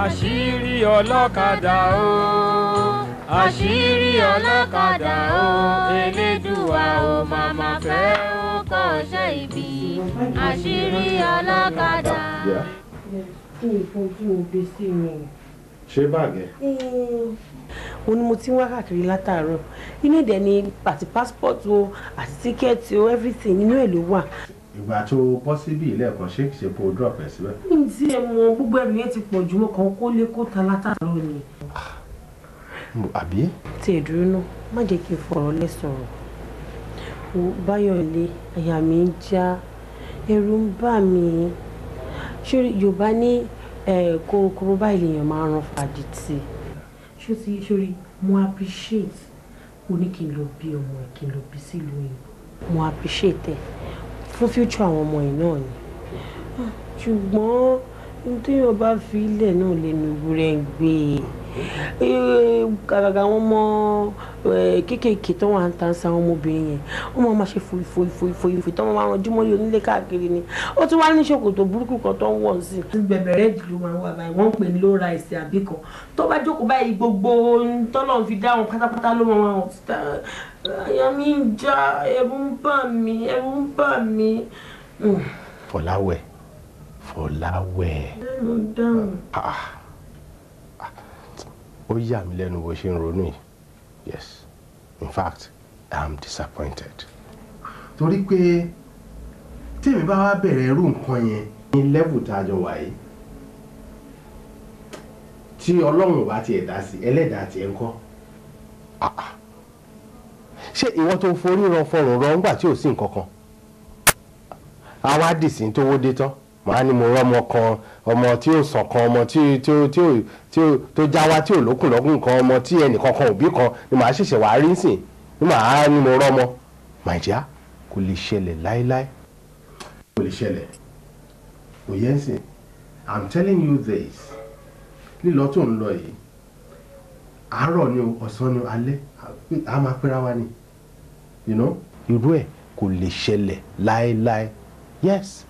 Asiri olokada o, Asiri olokada o, Elédùà o mama fẹ́ o kò ṣe ibi. Asiri olokada. Ṣé báàgì? Ó ní mo ti ń wá káàkiri látàárọ̀. Inú ìdẹ̀ ni àti passport o àti tíkẹ́ẹ̀tì o everything inú ẹ̀ ló wà. Ìgbà tó bọ́ síbí ilé ẹ̀kan ṣé kìí ṣe kó drop ẹ̀ síbẹ̀? Mi ti ẹ̀ mọ gbogbo ẹrù yẹn ti pọ̀ jù mọ́ kan kó lé kó ta látàárọ̀ ni. Àbí? Tí ẹ̀ dúró náà má jẹ́ kí n fọ̀rọ̀ lẹ́ sọ̀rọ̀. Báyọ̀lé àyà mi ń já ẹ̀rù ń bà mí. Ṣé Yorùbá ní kòròkòrò báyìí lèèyàn máa ń ran fàdìtì? Ṣé ti ṣorí mo appreciate o ní kí n lọ bí ọmọ ẹ̀ kí n lọ bí sílùú yìí. Mo appreciate ẹ̀ fún future àwọn ọmọ yìí náà ni. Ṣùgbọ́n nítorí wọ́n bá fi ilẹ̀ náà lẹ́nu ìwúrẹ́ ń gbé gàgàgà àwọn ọmọ kéékèèké tó wà ń tan sa àwọn ọmọbìnrin yẹn wọ́n máa ṣe fòyìfòyìfòyìfòyì tó máa rán jùmọ̀ yóò nílé káàkiri ni ó tún wá ní ṣòkòtò burúkú kan tó ń wọ̀ sí. bẹ̀bẹ̀rẹ̀ jù ló máa wà báyìí wọ́n ń pè ní low rise àbí kan tó bá jókòó báyìí gbogbo tọ́lọ̀ fi dá wọn pátápátá ló máa wọn síta. Àyà mi ń já ẹ̀rù ń bà mí ẹ̀rù ń bà mí. Fọláwẹ̀. ẹ̀rù dáhùn. Ó yà mí lẹ́nu bó ṣe ń ronú yìí. Yes, in fact, I am disappointed. Torí pé tèmi bá wá bẹ̀rẹ̀ irú nǹkan yẹn ní level tá a jọ wà yìí tí Ọlọ́run bá tiẹ̀ dá sí ẹlẹ́dàá tiẹ̀ ń kọ́. Ṣé ìwọ tó forí ran fọrùn rọ ńgbà tí ò sí nǹkan kan? Àwa dìsín tó wó dé tán màá ní mo rọ́mọ kan ọmọ tí ò sàn kan ọmọ tó já wá tí ò lókùn lọ́gùn kan ọmọ tí ẹnìkan kan òbí kan ni màá ṣẹ̀ṣẹ̀ wá rí sìn ní màá ní mo rọ́mọ. Màìjíá kò lè ṣẹlẹ̀ láéláé. Kò lè ṣẹlẹ̀. Kò yẹn sìn. I'm telling you this. Lílọ tó ń lọ yìí àárọ̀ ni ọ̀sán ni alẹ́ a máa pẹ́ra wa ni. You know? Irú ẹ̀ kò lè ṣẹlẹ̀ láéláé. Yes.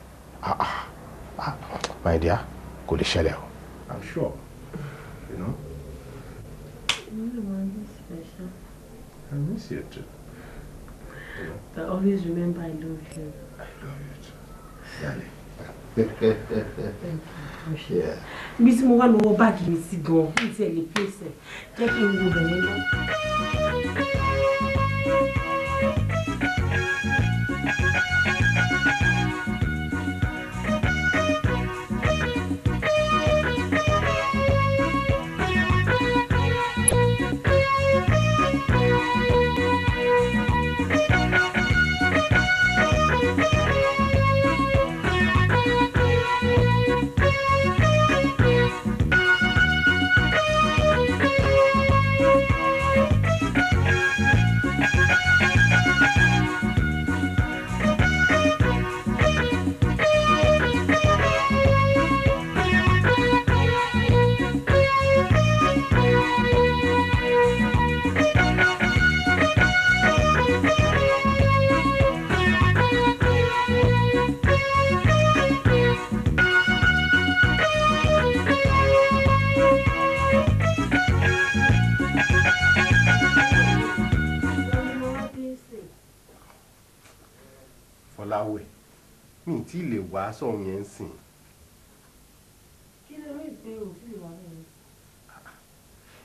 My dear, kò lè ṣẹlẹ̀ o. I'm sure. You know? I miss you too. You know? But always remember I love you. I love you too. Darling. Yeah. Bí tí mo wá lọ́wọ́ báàgì mi sí gan-an kí n tiẹ̀ lè pèsè jẹ́ kí n wo bẹ̀rẹ̀ lọ. Fọláwẹ̀ mi tí lè wá sọ̀rọ̀ yẹn sìn. Kí ló rí ìgbé òfin ìwà rẹ̀?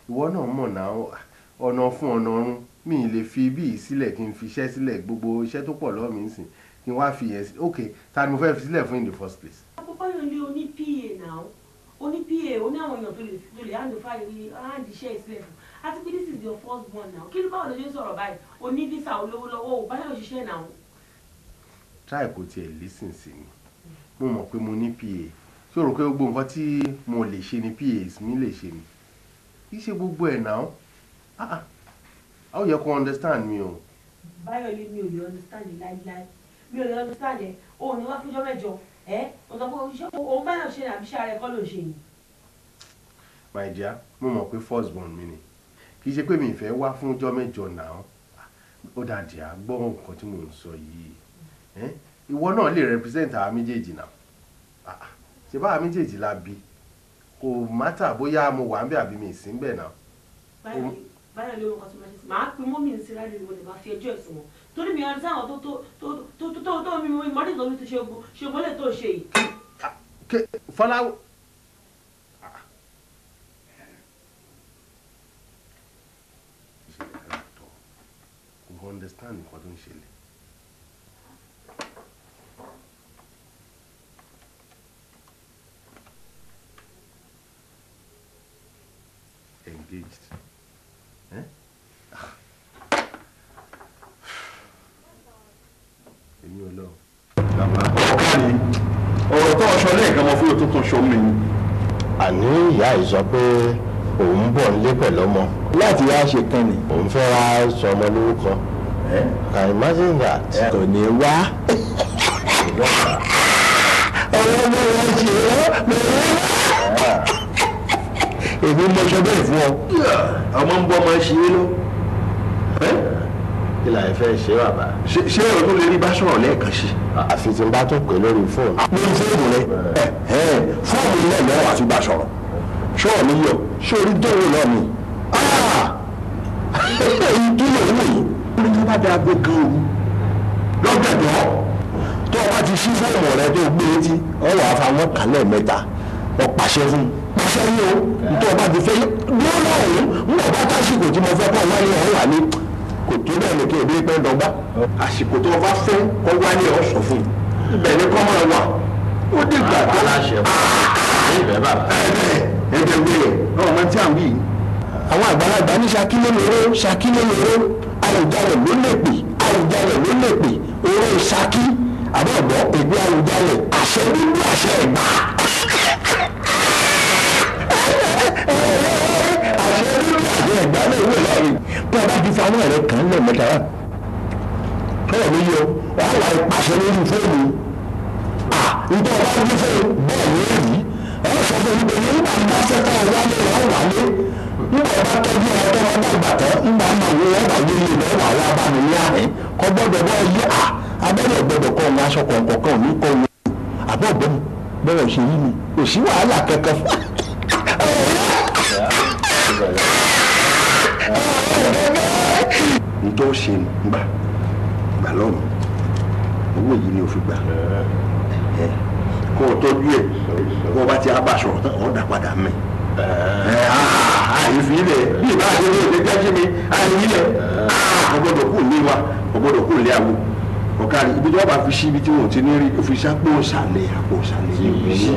Ìwọ náà mọ̀ náà ọ̀nà fún ọ̀nà ọ̀run mi lè fi bí sílẹ̀ kí n fi iṣẹ́ sílẹ̀ gbogbo iṣẹ́ tó pọ̀ lọ́wọ́ mi ń sìn kí n wá fi yẹn sí. Ok, ta ni mo fẹ́ fi sílẹ̀ fún in the first place. Àpapọ̀ yóò lé oní PA náà oní PA oní àwọn èèyàn tó lè hand iṣẹ́ ìsílẹ̀ fún àti pé this is your first born now kí ló báwo ló ṣe ń sọ̀rọ̀ báyìí oní visa olówó lọ́wọ́ ò báyọ̀ òṣìṣẹ́ náà. Try kò tiẹ̀ listen sí mi mo mọ̀ pé mo ní PA ṣé o rò pé gbogbo nǹkan tí mo lè ṣe ni PAs mi lè ṣe ni kì í ṣe gbogbo ẹ̀ náà ó yẹ kó understand mi o. Báyọ̀ lé mi ò lè understand láíláí mi ò lè understand ẹ̀ o ní wá fúnjọ́ mẹ́jọ ọ̀sán fún iṣẹ́ òun báyọ̀ ṣe ní àbíṣẹ́ rẹ̀ kọ́ ló ṣe ni. My dear mo mọ̀ pé first born mi ni kì í ṣe pé mi ìfẹ́ wá fún ọjọ́ mẹ́jọ náà ó dàdí àgbọ̀ nǹkan tí mò ń sọ yìí ìwọ náà lè represent àwa méjèèjì náà ṣe bá àwa méjèèjì la bí kò mátà bóyá mo wà ń bẹ̀ àbí mi sí ń bẹ̀ náà. báyọ̀ ló ń kọ́ tó máa ṣe sí máa pe mọ́mí ń síra lè wọlé máa fi ẹjọ́ ẹ̀sùn wọn torí mi ọdún sáwọn tó mi mọ́rí tó mi ti ṣe mọ́lẹ̀ tó ṣe yìí. Fọláwọ́ kò understand nǹkan tó ń ṣẹlẹ̀. Engaged. Èmi ò lọ. Ọ̀rọ̀ tó ọṣọ lẹ́ẹ̀kan mọ́ fún òtútù ṣọ́ mi. Àní ìyá yìí sọ pé òun bọ̀ nílé pẹ̀lú ọmọ. Láti wá ṣe kan ni. Òun fẹ́ wá sọ ọmọ lórúkọ. Can you imagine that? Kò ní wá. Ọ̀rọ̀ mi wọ́n ṣe èmi mọ ṣe bẹ́ẹ̀ fún ọ. Ọmọ ń bọ́ ọmọ ṣe é lọ. Kí la fẹ́ ṣe bàbá? Ṣé o tún lè rí bá sọ̀rọ̀ lẹ́ẹ̀kan sí? Àfi tí n bá tún pè lórí fóònù. Lórí fóònù rẹ fóònù ilé ẹ̀mọ́ wà tún bá sọ̀rọ̀. Ṣọ́ọ̀ mi yọ ṣé orí dóòwò náà mi. Ìdúró wò yìí. Orí tó bá da aago kan òru lọ́gbẹ̀dọ̀ tó o bá ti ṣí fóònù rẹ tó gbé etí ọ wà á fa wọn kálẹ̀ mẹ́ta ọ pàṣẹ fún pàṣẹ ní o tó o bá ti fẹ́ lọ́wọ́ òun ń wọ̀ bá tásìkò tí mo fẹ́ kọ́ wáyé ọ̀ wà ní kò tó bẹ́ẹ̀ ni kí ebi pẹ́ dọ́gba àsìkò tó o bá fẹ́ kọ́ wáyé ọ̀ sọ fún ibẹ̀ ni kọ́ máa wà ó dé gbà tó aláṣẹ ibẹ̀ bàbá. ẹ̀ẹ́dẹ̀ wíyẹ̀ ọmọ tí à ń wí. àwọn àgbàlagbà ní ṣakílélóró ṣakílélóró Àwùjalẹ̀ ló lè pè Àwùjalẹ̀ ló lè pè oró ṣakí àbọ̀bọ̀ ègbé Àwùjalẹ̀ àṣẹ nínú àṣẹ ẹ̀gbá. àṣẹ nínú àṣẹ ẹ̀gbá lè wò lọ́rùn bí a bá ti fa àwọn ẹ̀rẹ́ kan lẹ́ẹ̀mẹ́ta rà kọ́ọ̀ ló yọ wàá wà ìpàṣẹ lórí fóònù nítorí ọba ní fóònù bẹ́ẹ̀ ni èyí ẹ̀ sọ fún mi pé nígbà bá fẹ́ kọ́ wálé wọ́n wálé nígbà bá tọ́jú ọtọ́ ọba ìgbàtọ́ nígbà máa wo wọ́n wà lórí ilẹ̀ wà wá bá mi ní àhẹ́ kọ́ gbọ́dọ̀ bọ́ yí abẹ́rẹ́ gbọ́dọ̀ kọ́ ọ̀hún aṣọ kọ̀ọ̀kan ní kọ́ ọ̀hún àbọ̀ bẹ́ẹ̀ bẹ́ẹ̀ ṣe yí mi kò sí wàhálà kankan fún n tó ṣe gbà lọ́rùn owó yìí ni o fi gbà kó o tọ́jú ẹ̀ kó o bá ti abá sọ̀rọ̀ tán ọ̀ dà padà mẹ́ àìfilẹ̀ bí ìbá àti ilé ìgbẹ́ jẹ́ mi àìfilẹ̀ ọgbọ́dọ̀ kù ní wa ọgbọ́dọ̀ kù lé àwọ̀ ọ̀kárí ibi tí wọ́n bá fi sí ibi tí wọ́n ti ní rí ó fi sápò ṣàlẹ̀ àpò ṣàlẹ̀ ní ìwé sí.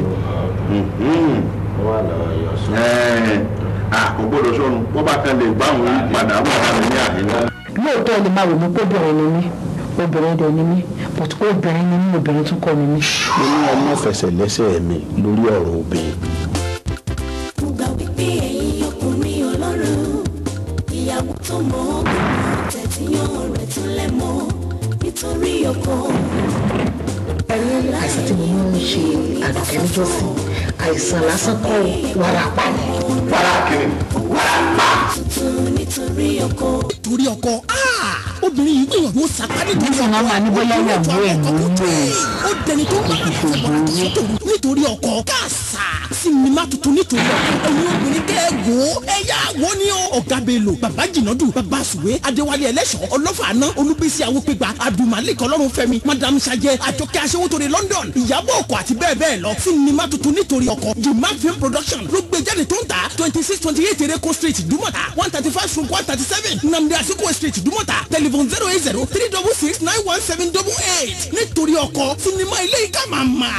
ọgbọ́dọ̀ sọnù wọ́n bá kan lè bá àwọn ìpadà wà láti ní àhìnà. lóòótọ́ ni máa wò mí pé obìnrin ni mí obìnrin dẹ̀ ni mí but obìnrin ni mí obìnrin tún kọ́ ni mí. mo ní ọmọ fẹsẹ̀ lẹ́sẹ̀ mi lórí ọ̀rọ̀ obìnrin. mo gbà wípé ẹ̀yin ọkùnrin ọlọ́run ìyàwó tó mọ̀ ọ́ tẹ̀síyàn rẹ̀ tún lẹ̀ mọ́ nítorí ọkọ. àìsàn tí mo máa ń ṣe àdùkẹ́ níjọ́sìn àìsàn lásán kọ́ wàràpá ni. wàràkìrì wàràpá. tuntun nítorí ọkọ. torí ọkọ obìnrin yìí gbìyànjú sàpàdé tó nígbà wọn máa ní bóyá ìyàwó ẹ̀ ló ń lò ó dẹni tó ń bá nítorí ọkọ káàsà sinimá tuntun nítorí ọkọ ẹ̀yin obìnrin kẹ́ẹ̀gò ẹ̀yà wo ni ó ọ̀gá Bello bàbá jìnnàdù bàbá sùwé adéwálé ẹlẹ́ṣọ̀ ọlọ́fààná olúbísí awópégbà abdulmalik ọlọ́runfẹ́mi madam sajẹ àjọkẹ́ aṣẹ́wótòrè London ìyàbọ̀ ọkọ̀ àti bẹ́ẹ̀ bẹ́ẹ̀ lọ sinimá tuntun nítorí ọkọ Jimar film production ló gbé jáde tó ń ta 26-28 ereko street Dùmọ̀tà 135-137 Nnamdi Azikiwe street Dùmọ̀tà telephone 080-366-91788 nítorí ọkọ sinimá ilé ìka màmá.